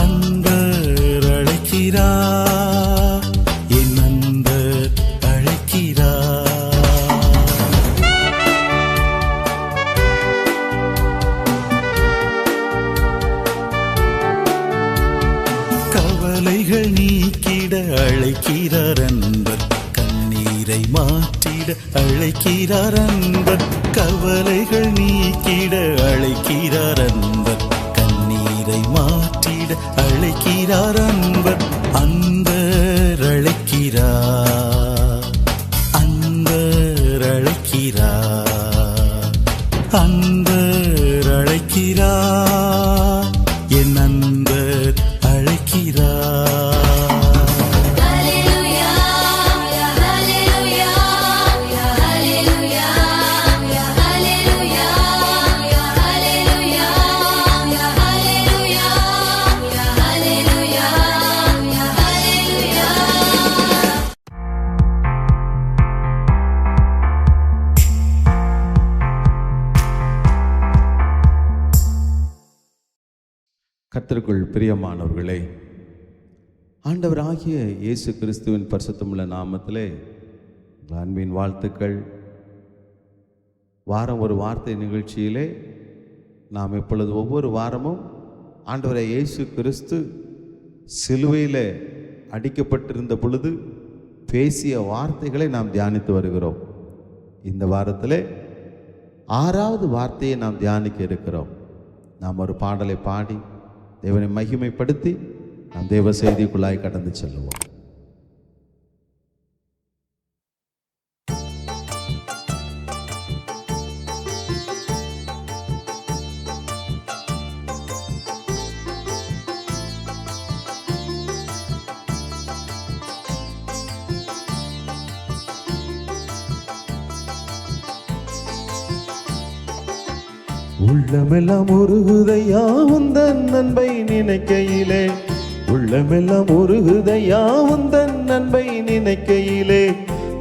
அன்பர் அழைக்கிறார், என் அன்பர் அழைக்கிறார். கவலைகள் நீக்கிட அழைக்கிறார் அன்பர், கண்ணீரை மாற்றிட அழைக்கிறார் அன்பர். கவலைகள் நீக்கிட அழைக்கிறார் அன்பர், கண்ணீரை மாற்றிட அழைக்கிறார் அன்பர். அன்பர் அழைக்கிறார், அன்பர் அழைக்கிறார், அன்பர் அழைக்கிறார், என் அன்பர் அழைக்கிறார். கர்த்தருக்குள் பிரியமானவர்களே, ஆண்டவராகிய இயேசு கிறிஸ்துவின் பரிசுத்தமுள்ள நாமத்திலே அன்பின் வாழ்த்துக்கள். வாரம் ஒரு வார்த்தை நிகழ்ச்சியிலே நாம் இப்பொழுது ஒவ்வொரு வாரமும் ஆண்டவரை இயேசு கிறிஸ்து சிலுவையில் அடிக்கப்பட்டிருந்த பொழுது பேசிய வார்த்தைகளை நாம் தியானித்து வருகிறோம். இந்த வாரத்தில் 6வது வார்த்தையை நாம் தியானிக்க இருக்கிறோம். நாம் ஒரு பாடலை பாடி தேவனை மகிமைப்படுத்தி நாம் தேவ செய்திக்குள்ளாய் கடந்து செல்லுவோம். உள்ளமெல்லாம் உருகுதையா உந்தன் அன்பை நினைக்கையிலே, உள்ளமெல்லாம் உருகுதையா உந்தன் அன்பை நினைக்கையிலே,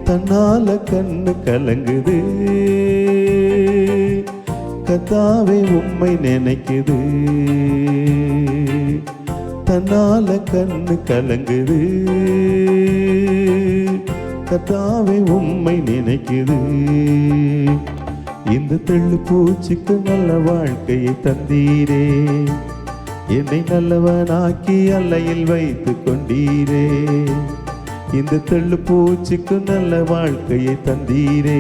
தன்னால கண்ணு கலங்குது கர்த்தாவே உம்மை நினைக்குது, தன்னால கண்ணு கலங்குது கர்த்தாவே உம்மை நினைக்குது. இந்த தெள்ளு பூச்சிக்கு நல்ல வாழ்க்கையை தந்தீரே, என்னை நல்லவனாக்கி அல்லையில் வைத்து கொண்டீரே. இந்த தெள்ளு பூச்சிக்கு நல்ல வாழ்க்கையை தந்தீரே,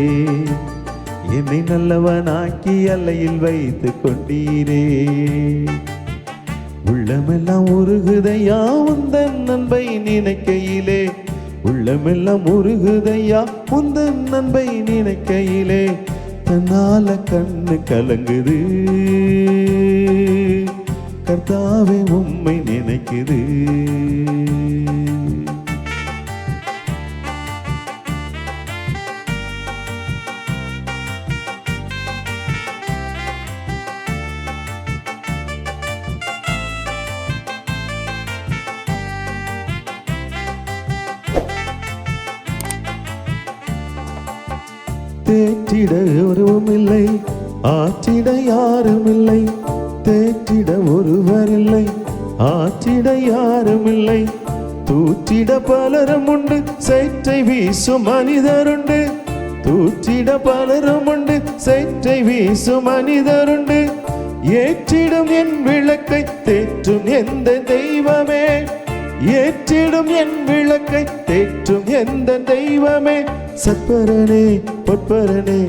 என்னை நல்லவனாக்கி அல்லையில் வைத்து கொண்டீரே. உள்ளமெல்லாம் உருகுதையா உந்தன் அன்பை நினைக்கையிலே, உள்ளமெல்லாம் உருகுதையா உந்தன் அன்பை நினைக்கையிலே, தன்னால கண்ணு கலங்குது கர்த்தாவே உம்மை நினைக்குது. தேற்றிட ஒருவும் இல்லை, ஆற்றிட யாரும் இல்லை. தேற்றிட ஒருவர் இல்லை, ஆற்றிட யாரும் இல்லை. தூற்றிட பலரும் உண்டு, சேற்றை வீசும் மனிதருண்டு. தூற்றிட பலரும் உண்டு, சேற்றை வீசும் மனிதருண்டு. ஏற்றிடும் என் விளக்கை தேற்றும் எந்த தெய்வமே, ஏற்றிடும் என் விளக்கை தேற்றும் எந்த தெய்வமே. சத்பரனே பொற்பரனே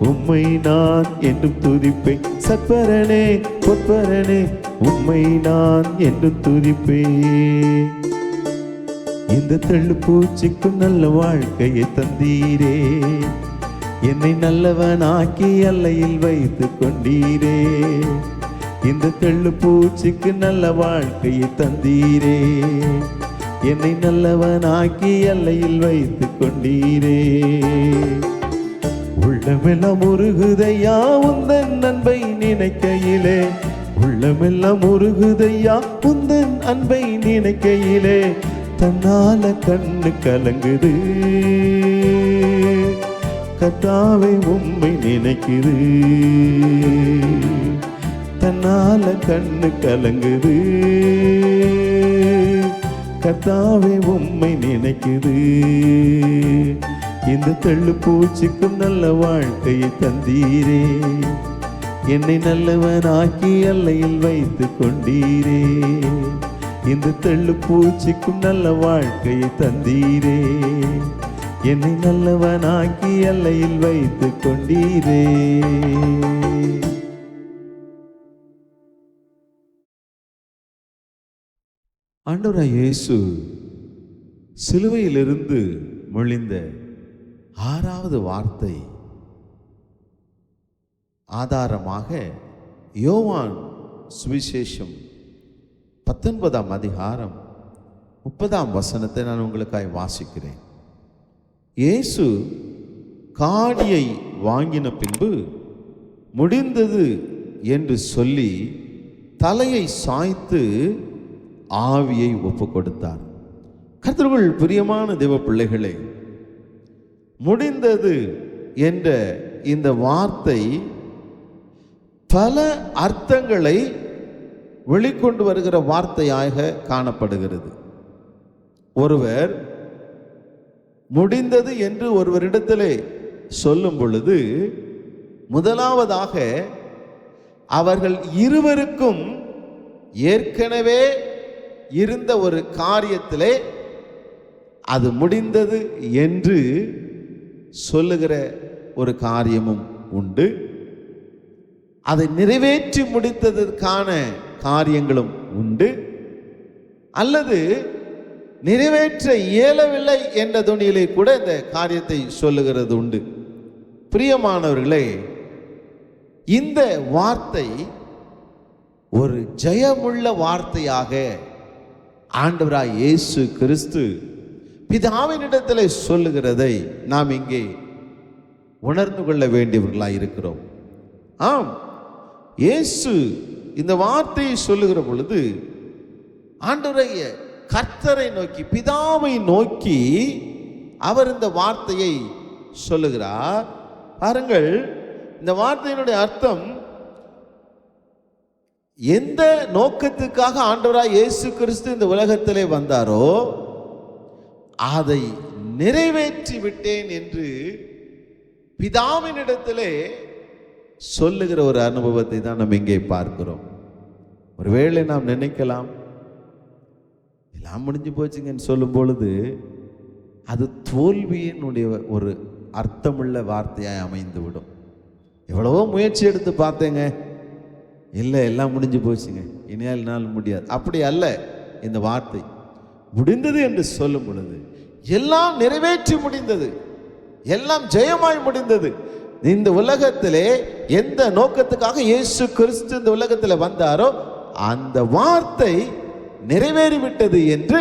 உம்மை நான் என்றும் துதிப்பேன். சத்பரனே பொற்பரனே உம்மை நான் என்றும் துதிப்பேன். இந்த தெள்ளு பூச்சிக்கும் நல்ல வாழ்க்கையை தந்தீரே, என்னை நல்லவனாக்கி அல்லையில் வைத்து கொண்டீரே. இந்த தெள்ளு பூச்சிக்கு நல்ல வாழ்க்கையை தந்தீரே, என்னை நல்லவனாக்கி அல்லையில் வைத்து கொண்டீரே. உள்ளமெல்லாம் உருகுதையா உந்தன் அன்பை நினைக்கையிலே, உள்ளமெல்லாம் உருகுதையா உந்தன் அன்பை நினைக்கையிலே, தன்னால கண்ணு கலங்குது கர்த்தாவே உம்மை நினைக்குது. தன்னால கண்ணு கலங்குது கர்த்தாவே உம்மை நினைக்குது. இந்த தள்ளு பூச்சிக்கும் நல்ல வாழ்க்கையை தந்தீரே, என்னை நல்லவனாக்கி எல்லையில் வைத்து கொண்டீரே. இந்த தள்ளு பூச்சிக்கும் நல்ல வாழ்க்கையை தந்தீரே, என்னை நல்லவனாக்கி எல்லையில் வைத்து கொண்டீரே. ஆண்டவராய் இயேசு சிலுவையிலிருந்து மொழிந்த 6வது வார்த்தை ஆதாரமாக யோவான் சுவிசேஷம் 19ஆம் அதிகாரம் 30ஆம் வசனத்தை நான் உங்களுக்காய் வாசிக்கிறேன். இயேசு காடியை வாங்கின பின்பு முடிந்தது என்று சொல்லி தலையை சாய்த்து ஆவியை ஒப்பு கொடுத்தார். கர்த்தருக்குள் பிரியமான தேவ பிள்ளைகளே, முடிந்தது என்ற இந்த வார்த்தை பல அர்த்தங்களை வெளிக்கொண்டு வருகிற வார்த்தையாக காணப்படுகிறது. ஒருவர் முடிந்தது என்று ஒருவரிடத்திலே சொல்லும் பொழுது முதலாவதாக அவர்கள் இருவருக்கும் ஏற்கனவே இருந்த ஒரு காரியத்திலே அது முடிந்தது என்று சொல்லுகிற ஒரு காரியமும் உண்டு. அதை நிறைவேற்றி முடித்ததற்கான காரியங்களும் உண்டு. அல்லது நிறைவேற்ற இயலவில்லை என்ற துணியிலே கூட இந்த காரியத்தை சொல்லுகிறது உண்டு. பிரியமானவர்களே, இந்த வார்த்தை ஒரு ஜெயமுள்ள வார்த்தையாக ஆண்டவராய் இயேசு கிறிஸ்து பிதாவினிடத்தில் சொல்லுகிறதை நாம் இங்கே உணர்ந்து கொள்ள வேண்டியவர்களாய் இருக்கிறோம். ஆம், இயேசு இந்த வார்த்தையை சொல்லுகிற பொழுது ஆண்டவரைய கர்த்தரை நோக்கி, பிதாவை நோக்கி அவர் இந்த வார்த்தையை சொல்லுகிறார். பாருங்கள், இந்த வார்த்தையினுடைய அர்த்தம், எந்த நோக்கத்துக்காக ஆண்டவராய் இயேசு கிறிஸ்து இந்த உலகத்திலே வந்தாரோ அதை நிறைவேற்றி விட்டேன் என்று பிதாவினிடத்திலே சொல்லுகிற ஒரு அனுபவத்தை தான் நம்ம இங்கே பார்க்கிறோம். ஒருவேளை நாம் நினைக்கலாம், எல்லாம் முடிஞ்சு போச்சுங்கன்னு சொல்லும் பொழுது அது தோல்வியினுடைய ஒரு அர்த்தமுள்ள வார்த்தையாய் அமைந்து விடும். எவ்வளவோ முயற்சி எடுத்து பார்த்தேங்க, இல்லை எல்லாம் முடிஞ்சு போச்சுங்க, இனியால் நாள் முடியாது. அப்படி அல்ல. இந்த வார்த்தை முடிந்தது என்று சொல்லும் பொழுது எல்லாம் நிறைவேற்றி முடிந்தது, எல்லாம் ஜெயமாய் முடிந்தது. இந்த உலகத்திலே எந்த நோக்கத்துக்காக இயேசு கிறிஸ்து இந்த உலகத்தில் வந்தாரோ அந்த வார்த்தை நிறைவேறிவிட்டது என்று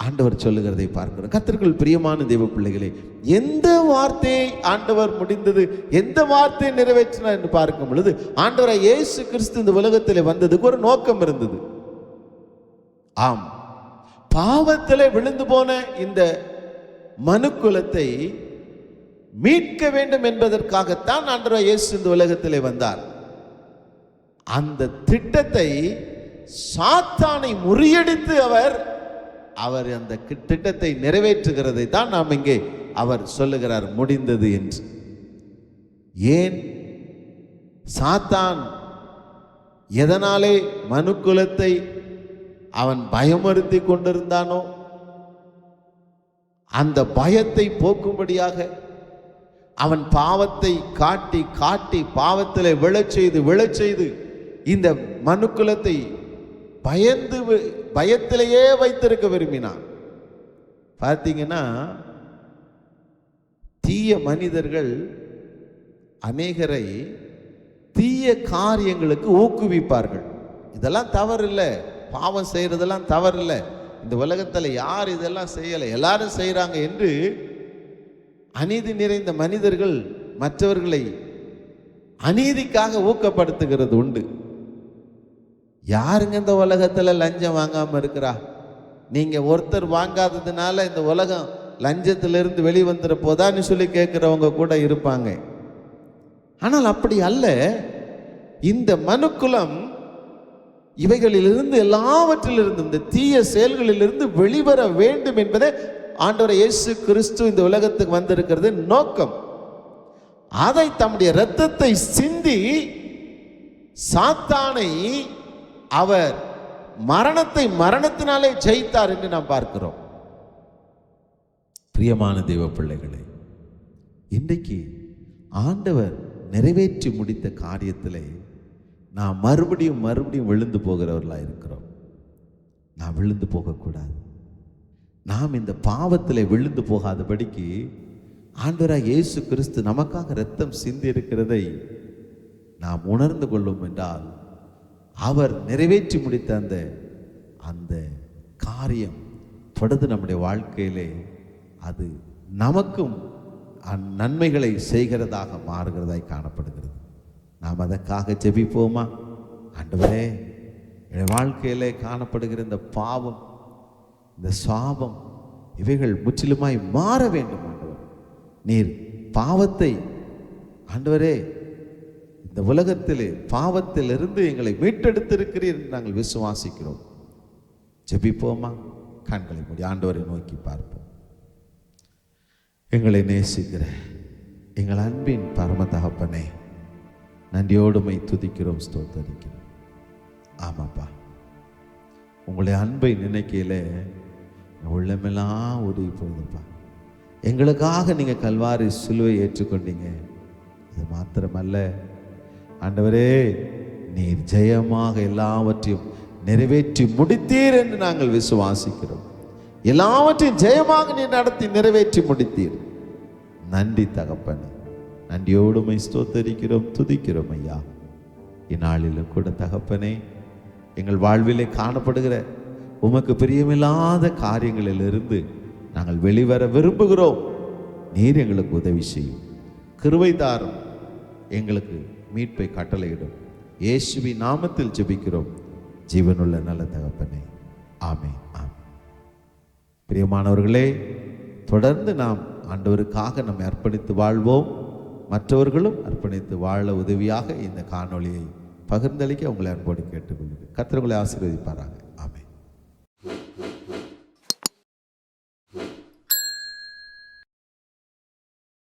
ஆண்டவர் சொல்லுகிறதை பார்க்கிறோம். கர்த்தருக்குள் பிரியமான தேவ பிள்ளைகளே, எந்த வார்த்தையை ஆண்டவர் முடிந்தது, எந்த வார்த்தையை நிறைவேற்றினார் என்று பார்க்கும் பொழுது ஆண்டவராய் இயேசு கிறிஸ்து இந்த உலகத்தில் வந்ததுக்கு ஒரு நோக்கம் இருந்தது. ஆம், பாவத்திலே விழுந்து போன இந்த மனுக்குலத்தை மீட்க வேண்டும் என்பதற்காகத்தான் ஆண்டவராய் இயேசு இந்த உலகத்திலே வந்தார். அந்த திட்டத்தை சாத்தானை முறியடித்து அவர் அந்த திட்டத்தை நிறைவேற்றுகிறதை தான் நாம் இங்கே அவர் சொல்லுகிறார் முடிந்தது என்று. ஏன் சாத்தான் எதனாலே மனுக்குலத்தை அவன் பயமுறுத்தி கொண்டிருந்தானோ அந்த பயத்தை போக்கும்படியாக அவன் பாவத்தை காட்டி காட்டி பாவத்திலே விழச் செய்து இந்த மனுக்குலத்தை பயத்திலேயே வைத்திருக்க விரும்பினான். பார்த்தீங்கன்னா, தீய மனிதர்கள் அநேகரை தீய காரியங்களுக்கு ஊக்குவிப்பார்கள். இதெல்லாம் தவறு இல்லை, பாவம் செய்யறதெல்லாம் தவறு இல்லை, இந்த உலகத்தில் யார் இதெல்லாம் செய்யலை, எல்லாரும் செய்கிறாங்க என்று அநீதி நிறைந்த மனிதர்கள் மற்றவர்களை அநீதிக்காக ஊக்கப்படுத்துகிறது உண்டு. யாருங்க இந்த உலகத்தில் லஞ்சம் வாங்காமல் இருக்கிறா? நீங்கள் ஒருத்தர் வாங்காததுனால இந்த உலகம் லஞ்சத்திலிருந்து வெளிவந்துற போதான்னு சொல்லி கேட்குறவங்க கூட இருப்பாங்க. ஆனால் அப்படி அல்ல. இந்த மனுக்குலம் இவைகளிலிருந்து எல்லாவற்றிலிருந்து இந்த தீய செயல்களிலிருந்து வெளிவர வேண்டும் என்பதே ஆண்டவர் இயேசு கிறிஸ்து இந்த உலகத்துக்கு வந்திருக்கிறது நோக்கம். அதை தம்முடைய இரத்தத்தை சிந்தி சாத்தானை அவர் மரணத்தினாலே ஜெயித்தார் என்று நாம் பார்க்கிறோம். பிரியமான தெய்வ பிள்ளைகளே, இன்றைக்கு ஆண்டவர் நிறைவேற்றி முடித்த காரியத்திலே நாம் மறுபடியும் விழுந்து போகிறவர்களாக இருக்கிறோம். நாம் விழுந்து போகக்கூடாது. நாம் இந்த பாவத்திலே விழுந்து போகாதபடிக்கு ஆண்டவராக இயேசு கிறிஸ்து நமக்காக இரத்தம் சிந்தி இருக்கிறதை நாம் உணர்ந்து கொள்ளும் என்றால், அவர் நிறைவேற்றி முடித்த அந்த காரியம் தொடர்ந்து நம்முடைய வாழ்க்கையிலே அது நமக்கும் நன்மைகளை செய்கிறதாக மாறுகிறதாய் காணப்படுகிறது. நாம் அதற்காக ஜெபிப்போமா? ஆண்டவரே, என் வாழ்க்கையிலே காணப்படுகிற இந்த பாவம், இந்த சாபம், இவைகள் முற்றிலுமாய் மாற வேண்டும். ஆண்டவர், நீர் பாவத்தை, ஆண்டவரே, இந்த உலகத்திலே பாவத்திலிருந்து எங்களை மீட்டெடுத்திருக்கிறீர் என்று நாங்கள் விசுவாசிக்கிறோம். ஜெபிப்போமா? கண்களை மூடி ஆண்டவரை நோக்கி பார்ப்போம். எங்களை நேசிக்கிற எங்கள் அன்பின் பரம தகப்பனே, நன்றியோடுமை துதிக்கிறோம், ஸ்தோத்தரிக்கிறோம். ஆமாப்பா, உங்களுடைய அன்பை நினைக்கையில உள்ளமெல்லாம் உதவி போகுதுப்பா. எங்களுக்காக நீங்கள் கல்வாரி சிலுவை ஏற்றுக்கொண்டீங்க. அது மாத்திரமல்ல ஆண்டவரே, நீர் ஜெயமாக எல்லாவற்றையும் நிறைவேற்றி முடித்தீர் என்று நாங்கள் விசுவாசிக்கிறோம். எல்லாவற்றையும் ஜெயமாக நீர் நடத்தி நிறைவேற்றி முடித்தீர். நன்றி தகப்பனே, நன்றியோடுமை ஸ்தோத்தரிக்கிறோம், துதிக்கிறோம் ஐயா. இந்நாளிலும் கூட தகப்பனே, எங்கள் வாழ்விலே காணப்படுகிற உமக்கு பிரியமில்லாத காரியங்களிலிருந்து நாங்கள் வெளிவர விரும்புகிறோம். நீர் எங்களுக்கு உதவி செய்யும், கிருபை தாரும், எங்களுக்கு மீட்பை கட்டளையிடும். இயேசுவின் நாமத்தில் ஜெபிக்கிறோம் ஜீவனுள்ள நல்ல தகப்பனே, ஆமென். பிரியமானவர்களே, தொடர்ந்து நாம் ஆண்டவருக்காக நம்மை அர்ப்பணித்து வாழ்வோம். மற்றவர்களும் அர்ப்பணித்து வாழ உதவியாக இந்த காணொளியை பகிர்ந்தளிக்க உங்களை அன்போடு கேட்டுக்கொள்கிறேன். கர்த்தர் உங்களை ஆசீர்வதிப்பாராக.